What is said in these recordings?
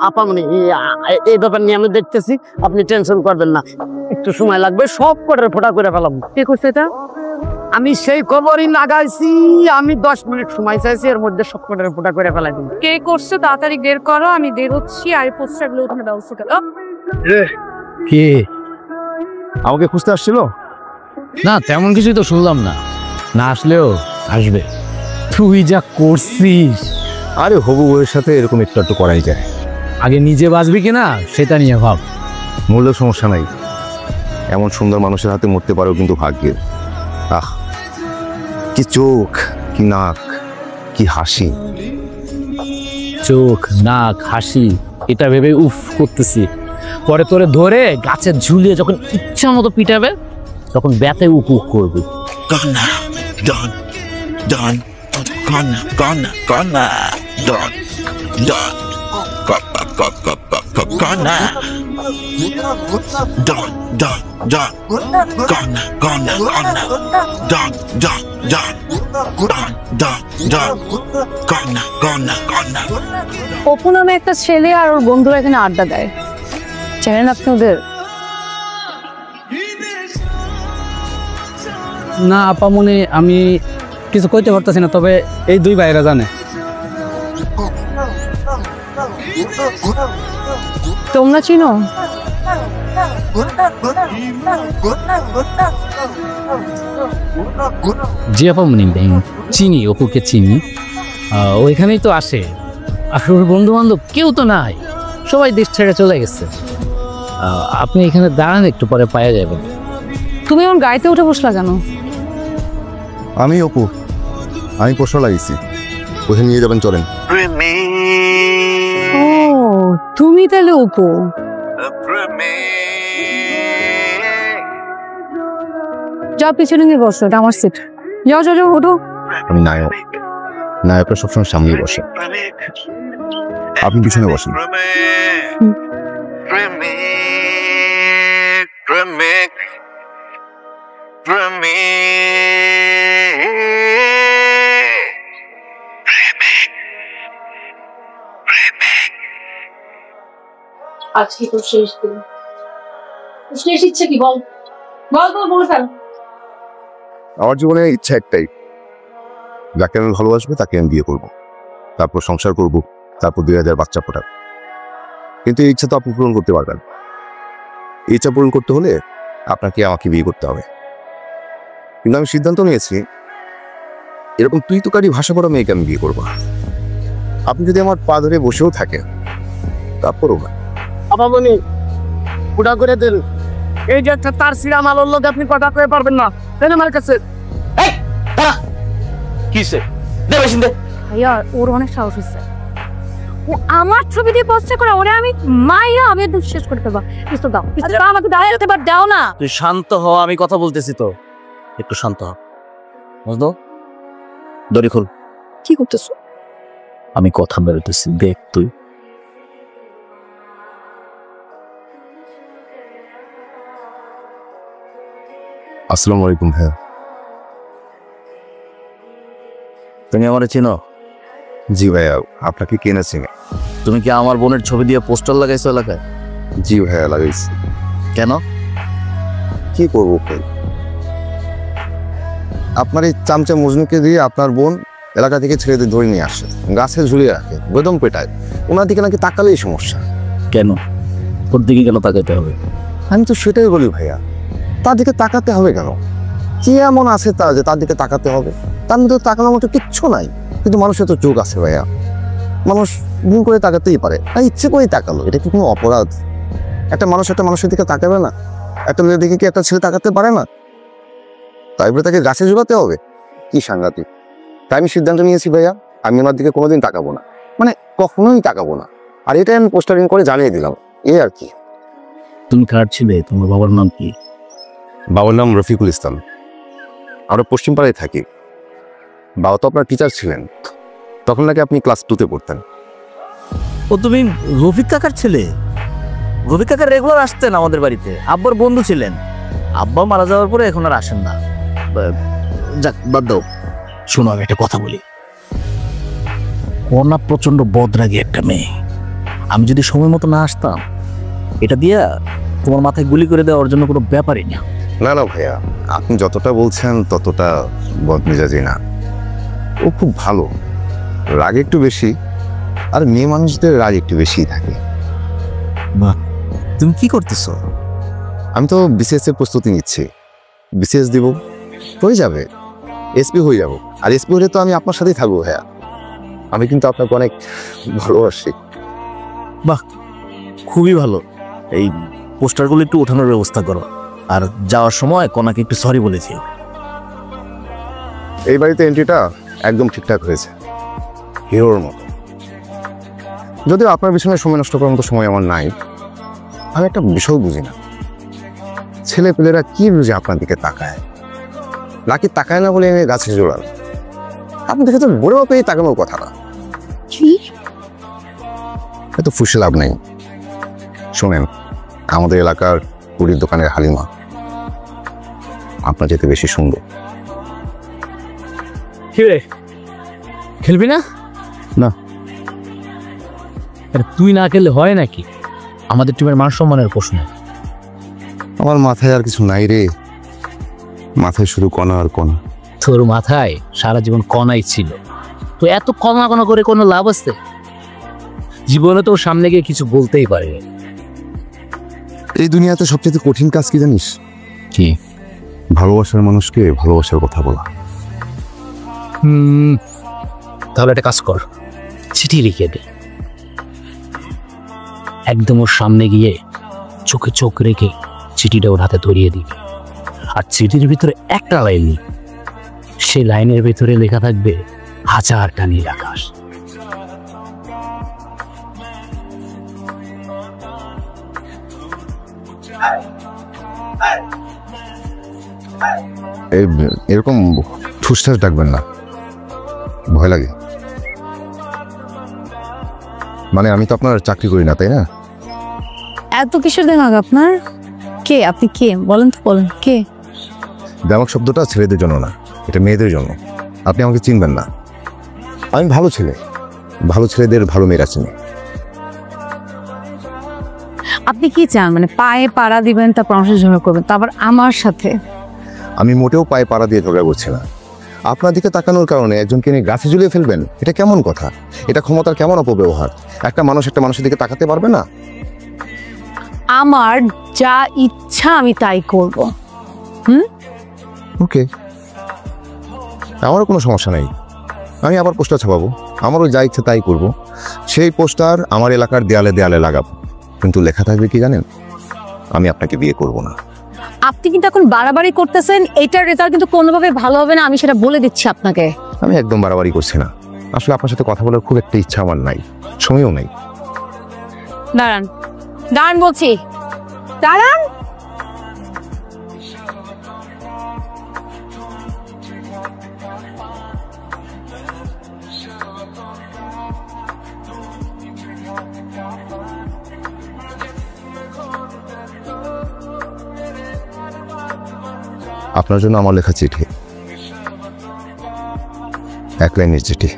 আপা মানে এই ব্যাপার নিয়ে আমি দেখতেছি, আপনি টেনশন করবেন না, একটু সময় লাগবে, সব কটার ফোটা করে ফেলাম। কে করছে এটা? আমি সেই খবরই লাগাইছি, আমি 10 মিনিট সময় চাইছি, এর মধ্যে সব কটার ফোটা করে ফেলাই দিন। কে করছে তাড়াতাড়ি বের করো, আমি বের হচ্ছি। আর পোস্টারগুলো ওখানে ব্যবস্থা করো। কে? আমাকে খুঁজতে আসছিল? না তেমন কিছুই তো শুনলাম না, না আসলেও আসবে। তুই যা করছিস! আরে হবু বউয়ের সাথে এরকম একটু একটু করাই যায়। আগে নিজে বাঁচবি কিনা সেটা নিয়ে ভাব। মূল্য সমস্যা নাই, এমন সুন্দর মানুষের হাতে মরতে পারেও কিন্তু ভাগ্যের। আহ, কি চোখ, কি নাক, কি হাসি। চোখ, নাক, হাসি এটা ভেবে উফ করতেছি, পরে তোরে ধরে গাছে ঝুলিয়ে যখন ইচ্ছা মতো পিটাবে তখন ব্যথায় উপ উপ করবি। অপু নামে একটা ছেলে আর ওর বন্ধুরা এখানে আড্ডা দেয়, চেনেন আপনি ওদের? না আপা মনে আমি কিছু কইতে পারতেছি না, তবে এই দুই ভাইরা জানে। তোমরা চিনো? জি আপা মনি চিনি, অপুকে চিনি, ওইখানেই তো আসে। আসলে বন্ধু বান্ধব কেউ তো নাই, সবাই দেশ ছেড়ে চলে গেছে। আপনি এখানে দাঁড়ান, একটু পরে পাওয়া যাবেন। তুমি আমার গাড়িতে উঠে বসলা কেন? আমি অপু, আমি পোস্টার লাগিয়েছি, ওখানে নিয়ে যাবেন, চলেন। ও তুমি তাহলে অপু। যাও পিছনে নিয়ে বসো, এটা আমার সিট। যাও যাও যাও ওঠো। আমি নায়ক, নায়করা সবসময় সামনে বসে, আপনি পিছনে বসেন। আজকে তো শেষ দিন, শেষ ইচ্ছে কি বল, বল বল বলে ফেল। আমার জীবনে ইচ্ছা একটাই, যাকে আমি ভালোবাসবো তাকে আমি বিয়ে করব, তারপর সংসার করব, তারপর 2000 বাচ্চা ফোটাবো। কিন্তু এই ইচ্ছা তো আপনি পূরণ করতে পারবেন। এই ইচ্ছা পূরণ করতে হলে আপনাকে আমাকে বিয়ে করতে হবে। কিন্তু আমি সিদ্ধান্ত নিয়েছি, এরকম তুই তোকারি ভাষা পড়া মেয়েকে আমি বিয়ে করবো। আপনি যদি আমার পা ধরে বসেও থাকেন তারপরও না। আপা বনি ফুটা করে দেন, এই যে একটা তার সিরা মালর লোক আপনি কথা কয়ে পারবেন না, দেন আমার কাছে। কিসে দে বেশি দে। ভাইয়া ওর অনেক সাহস হচ্ছে, ও আমার ছবি দিয়ে পোস্টার করে ওরে আমি মাইয়া আমি একদম শেষ করে দেবো। পিস্তল দাও, পিস্তল দাও, আমাকে দাঁড়াতে এবার দাও না। তুই শান্ত হ, আমি কথা বলতেছি তো, একটু শান্ত হ। বুঝলো? দড়ি খোল। কি করতেছো? আমি কথা বেরোতেছি, দেখ তুই। আসসালামু আলাইকুম ভাইয়া। তুমি আমার চিনো? জি ভাইয়া, আপনাকে কে না চিনে? তুমি কি আমার বোনের ছবি দিয়ে পোস্টার লাগাইছো এলাকায়? জি ভাইয়া, লাগাইছি। কেন? কি করবো ভাই, আপনার এই চামচা মজনুকে দিয়ে আপনার বোন এলাকা থেকে ছেলেদের ধরে নিয়ে আসে, গাছে ঝুলিয়ে রাখে, বেদম পেটায়। ওনার দিকে নাকি তাকালেই সমস্যা। কেন ওর দিকে কেন তাকাইতে হবে? আমি তো সেটাই বলি ভাইয়া, তার দিকে তাকাতে হবে কেন? কি এমন আছে তা যে তার দিকে তাকাতে হবে? তার মধ্যে তাকানোর মতো কিচ্ছু নাই। কিন্তু মানুষের তো চোখ আছে ভাইয়া, মানুষ ভুল করে তাকাতেই পারে, আর ইচ্ছে করেই তাকালো, এটা কি কোনো অপরাধ? একটা মানুষ একটা মানুষের দিকে তাকাবে না? একটা মেয়ের দিকে কি একটা ছেলে তাকাতে পারে না? তাই বলে তাকে গাছে ঝুলাতে হবে? কি সাংঘাতিক! তাই আমি সিদ্ধান্ত নিয়েছি ভাইয়া, আমি ওনার দিকে কোনোদিন তাকাবো না, মানে কখনোই তাকাবো না। আর এটাই আমি পোস্টারিং করে জানিয়ে দিলাম, এই আর কি। তুমি কার ছিলে? তোমার বাবার নাম কি? বাবার নাম রফিকুল ইসলাম, আমরা পশ্চিমপাড়ায় থাকি। বাবা তো আপনার টিচার ছিলেন, তখন নাকি আপনি ক্লাস 2-তে পড়তেন। ও তুমি রফিক কাকার ছেলে? রফিক কাকা রেগুলার আসতেন আমাদের বাড়িতে, আব্বার বন্ধু ছিলেন। আব্বা মারা যাওয়ার পরে এখন আর আসেন না। যাক বাদ দাও। শোনো আমি একটা কথা বলি, কন্যা প্রচন্ড বদরাগী একটা মেয়ে, আমি যদি সময় মতো না আসতাম, এটা দিয়া তোমার মাথায় গুলি করে দেওয়ার জন্য কোনো ব্যাপারই না। না না ভাইয়া, আপনি যতটা বলছেন ততটা বদমেজাজি না। ও খুব ভালো, রাগ একটু বেশি, আর মেয়ে মানুষদের রাগ একটু বেশিই থাকে। তুমি কি করতেছো? আমি তো বিসিএস এর প্রস্তুতি নিচ্ছি, বিসিএস দিব, হয়ে যাবে, এসপি হয়ে যাব। আর এসপি হলে তো আমি আপনার সাথেই থাকবো ভাইয়া। আমি কিন্তু আপনাকে অনেক ভালোবাসি। খুবই ভালো। এই পোস্টারগুলো একটু ওঠানোর ব্যবস্থা করো, আর যাওয়ার সময় কনাকে একটু সরি বলেছি। এই বাড়িতে এন্ট্রিটা একদম ঠিকঠাক হয়েছে, হিরোর মতো। যদিও আপনার পিছনে সময় নষ্ট করার মতো সময় আমার নাই। আমি একটা বিষয় বুঝি না, ছেলে পেলেরা কি বুঝে আপনার দিকে তাকায়, নাকি তাকায় না বলে গাছে জোড়াল? আপনি দেখে তো বড় পেয়ে তাকানোর কথা না। কি? এত ফুসে লাভ নেই। শোনেন, আমাদের এলাকার পুরীর দোকানের হালিমা আপনার যেতে বেশি সুন্দর। কি রে, খেলবি না? না। আরে তুই না খেললে হয় নাকি? আমাদের টিমের মান সম্মানের প্রশ্ন। আমার মাথায় আর কিছু নাই রে, মাথায় শুধু কণা আর কণা। তোর মাথায় সারা জীবন কণাই ছিল, তো এত কণা কণা করে কোনো লাভ আছে? জীবনে তো সামনে গিয়ে কিছু বলতেই পারে। এই দুনিয়াতে সবচেয়ে কঠিন কাজ কি জানিস? কি? ভালোবাসার মানুষকে ভালোবাসার কথা বলা। তাহলে একটা কাজ কর, চিঠি লিখে দে, একদম ওর সামনে গিয়ে চোখে চোখ রেখে চিঠিটা ওর হাতে ধরিয়ে দিবি। আর চিঠির ভিতরে একটা লাইন, সেই লাইনের ভিতরে লেখা থাকবে 1000টা নীল আকাশ। এরকম ঠুসঠাস ডাকবেন না, ভয় লাগে। মানে আমি তো আপনার চাকরি করি না, তাই না? এত কিসের দেমাগ আপনার? কে আপনি? কে বলেন তো, বলেন কে? দেমাগ শব্দটা ছেলেদের জন্য না, এটা মেয়েদের জন্য। আপনি আমাকে চিনবেন না। আমি ভালো ছেলে, ভালো ছেলেদের ভালো মেয়েরা চিনি। আপনি কি চান? মানে পায়ে পাড়া দিবেন, তারপর আমার সাথে ঝগড়া করবেন, তারপর আমার সাথে? আমি মোটেও পায়ে পাড়া দিয়ে ঝগড়া করছি না। আপনার দিকে তাকানোর কারণে একজনকে নিয়ে গাছে ঝুলিয়ে ফেলবেন, এটা কেমন কথা? এটা ক্ষমতার কেমন অপব্যবহার? একটা মানুষ একটা মানুষের দিকে তাকাতে পারবে না? আমার যা ইচ্ছা আমি তাই করব। ওকে, আমারও কোনো সমস্যা নেই। আমি আবার পোস্টার ছাপাবো, আমারও যা ইচ্ছে তাই করব। সেই পোস্টার আমার এলাকার দেয়ালে দেয়ালে লাগাবো, কিন্তু লেখা থাকবে কি জানেন? আমি আপনাকে বিয়ে করব না। আপনি কিন্তু এখন বাড়াবাড়ি করতেছেন, এটার রেজাল্ট কিন্তু কোনোভাবে ভালো হবে না, আমি সেটা বলে দিচ্ছি আপনাকে। আমি একদম বাড়াবাড়ি করছি না, আসলে আপনার সাথে কথা বলার খুব একটা ইচ্ছা আমার নাই, সময়ও নাই। দাঁড়ান, দাঁড়ান বলছি, দাঁড়ান। আপনার জন্য আমার লেখা চিঠি, এক লাইনের চিঠি।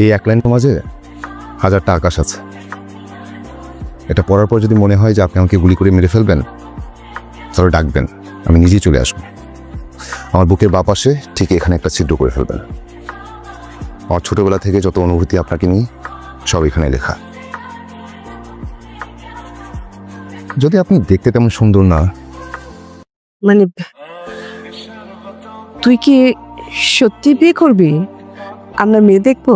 এই এক লাইনের মাঝে 1000টা আকাশ আছে। এটা পড়ার পর যদি মনে হয় যে আপনি আমাকে গুলি করে মেরে ফেলবেন, তাহলে ডাকবেন, আমি নিজেই চলে আসবো। আমার বুকের বাঁ পাশে ঠিক এখানে একটা ছিদ্র করে ফেলবেন। আমার ছোটবেলা থেকে যত অনুভূতি আপনাকে নিয়ে সব এখানে লেখা। যদি আপনি দেখতে তেমন সুন্দর না, মানে তুই কি সত্যি বিয়ে করবি? আমরা মেয়ে দেখবো?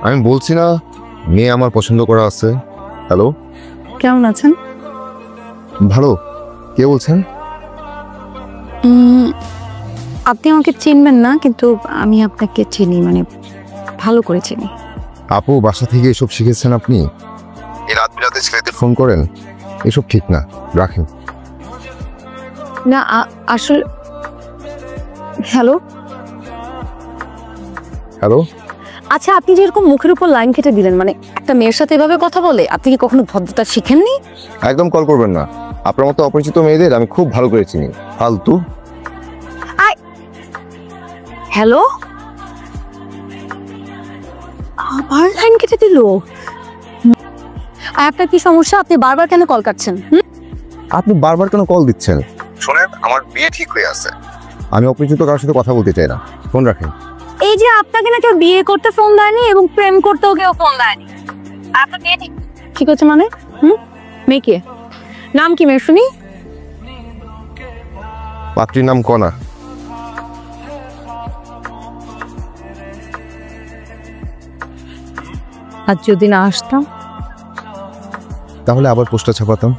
আমি বলছি না মেয়ে আমার পছন্দ করা আছে। হ্যালো, কেমন আছেন? ভালো। কে বলছেন? আপনি আমাকে চিনবেন না, কিন্তু আমি আপনাকে চিনি, মানে ভালো করে চিনি। আপু, বাসা থেকে এসব শিখেছেন আপনি? এই রাত বিরাতে ছেলেদের ফোন করেন, এসব ঠিক না, রাখেন। না আসলে, হ্যালো হ্যালো। আচ্ছা, আপনি যেরকম মুখের উপর লাইন কেটে দিলেন, মানে একটা মেয়ের সাথে এভাবে কথা বলে, আপনি কি কখনো ভদ্রতা শিখেননি? একদম কল করবেন না, আপনার মতো অপরিচিত মেয়েদের আমি খুব ভালো করে চিনি। ফালতু। হ্যালো, আবার লাইন কেটে দিল। আপনার কি সমস্যা? আপনি বারবার কেন কল কাটছেন? আপনি বারবার কেন কল দিচ্ছেন? শোনেন, আমার বিয়ে ঠিক হয়ে আছে, আমি অপরিচিত কারোর সাথে কথা বলতে চাই না, ফোন রাখেন। এই যে আপনাকে না কেউ বিয়ে করতে ফোন দেয়নি এবং প্রেম করতেও কেউ ফোন দেয়নি, আপনার বিয়ে ঠিক হচ্ছে মানে? মেয়ে কে? নাম কি মেয়ে শুনি? পাত্রীর নাম কণা। আর যদি না আসতাম? তাহলে আবার পোস্টার ছাপাতাম,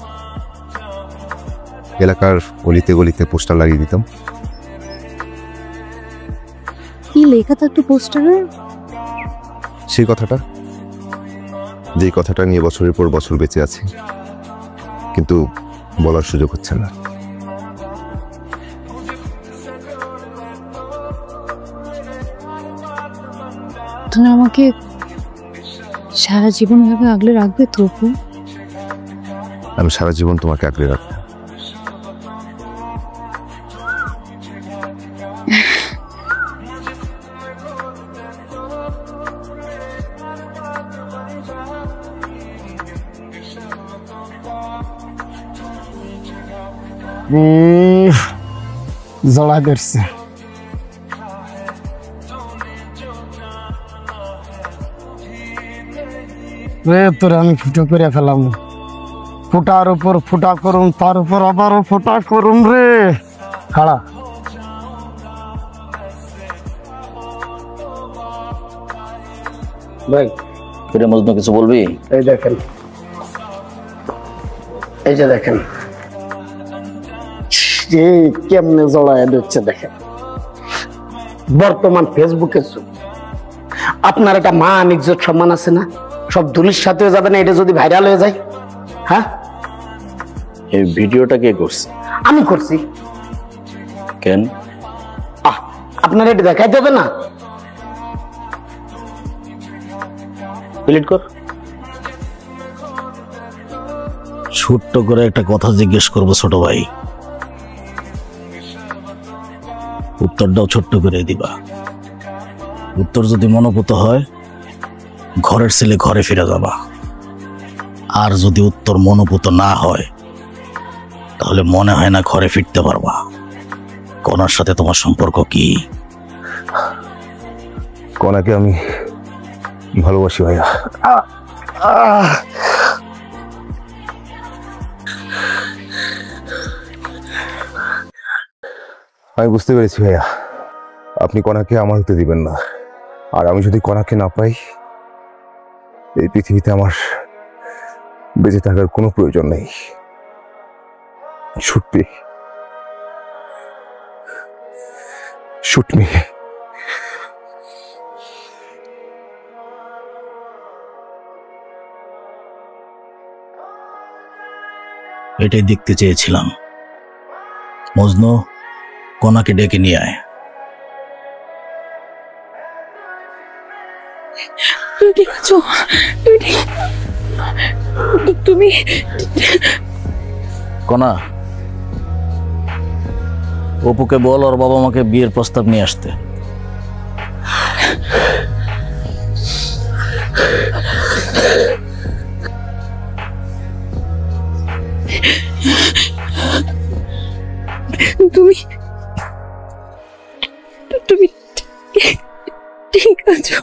এলাকার গলিতে গলিতে পোস্টার লাগিয়ে দিতাম। কি লেখা থাকতো পোস্টারে? সেই কথাটা, যেই কথাটা নিয়ে বছরের পর বছর বেঁচে আছি, কিন্তু বলার সুযোগ হচ্ছে না। তুমি আমাকে সারা জীবন ভাবে আগলে রাখবে তো? আমি সারা জীবন তোমাকে আঁকড়ে রাখবো। জড়া ধরছে। তোরে আমি ফুটো করে ফেলাম, ফুটার উপর ফুটা করুম, তার উপর আবারও ফুটা করুম রে। খাড়া ভাই ফিরে মজনু কিছু বলবি? এই দেখেন, এই যে দেখেন যে কেমনে জড়ায় দিচ্ছে দেখেন। বর্তমান ফেসবুকের যুগ, আপনার একটা মান ইজ্জত সম্মান আছে না? সব ধুলির সাথে যাবে না এটা যদি ভাইরাল হয়ে যায়? হ্যাঁ, এই ভিডিওটা কে করছে? আমি করছি। কেন? আপনার এটা দেখাই যাবে না? ডিলিট কর। ছোট্ট করে একটা কথা জিজ্ঞেস করবো ছোট ভাই, উত্তরটাও ছোট্ট করে দিবা। উত্তর যদি মনোভূত হয়, ঘরের ছেলে ঘরে ফিরে যাবা, আর যদি উত্তর মনোভূত না হয় তাহলে মনে হয় না ঘরে ফিরতে পারবা। কণার সাথে তোমার সম্পর্ক কি? কণাকে আমি ভালোবাসি ভাইয়া। আমি বুঝতে পেরেছি ভাইয়া, আপনি কণাকে আমার হতে দিবেন না, আর আমি যদি কণাকে না পাই, এই পৃথিবীতে আমার বেঁচে থাকার কোনো প্রয়োজন নেই। Shoot me. Shoot me. এটাই দেখতে চেয়েছিলাম। মজনু, কণাকে ডেকে নিয়ে আয়। তুমি কণা, অপুকে বল ওর বাবা মাকে বিয়ের প্রস্তাব নিয়ে আসতে। তুমি তুমি ঠিক আছো?